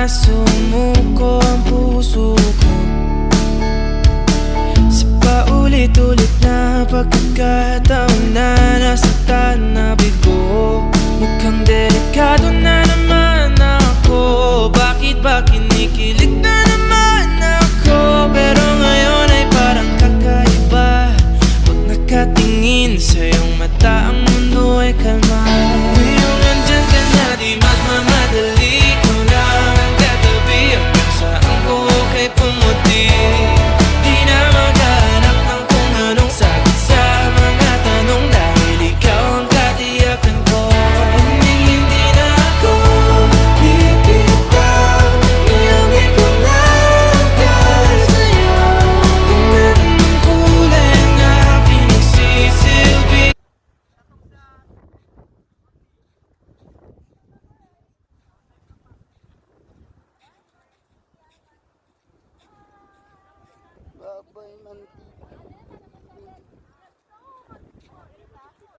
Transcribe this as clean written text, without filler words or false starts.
na sumuko ang puso ko sa paulit-ulit na pagkakataon na nasaktan na bigo. Mukhang delikado na naman ako. Bakit ba kinikilig na naman ako? Pero ngayon ay parang kakaiba. Pag nakatingin sa iyong mata, ang mundo ay kalma. Ngayong nandyan ka na, di magmamadali. Ikaw lang ang katabi hanggang saan ko kay pumuti. Di na maghanap ng kung anong sagot sa mga tanong, dahil ikaw ang katiyakan ko. Hindi na ako bibitaw. Ngayong ikaw lang dahil sa'yo. Kung anong kulay ang aking nagsisilbi. Babay mantika.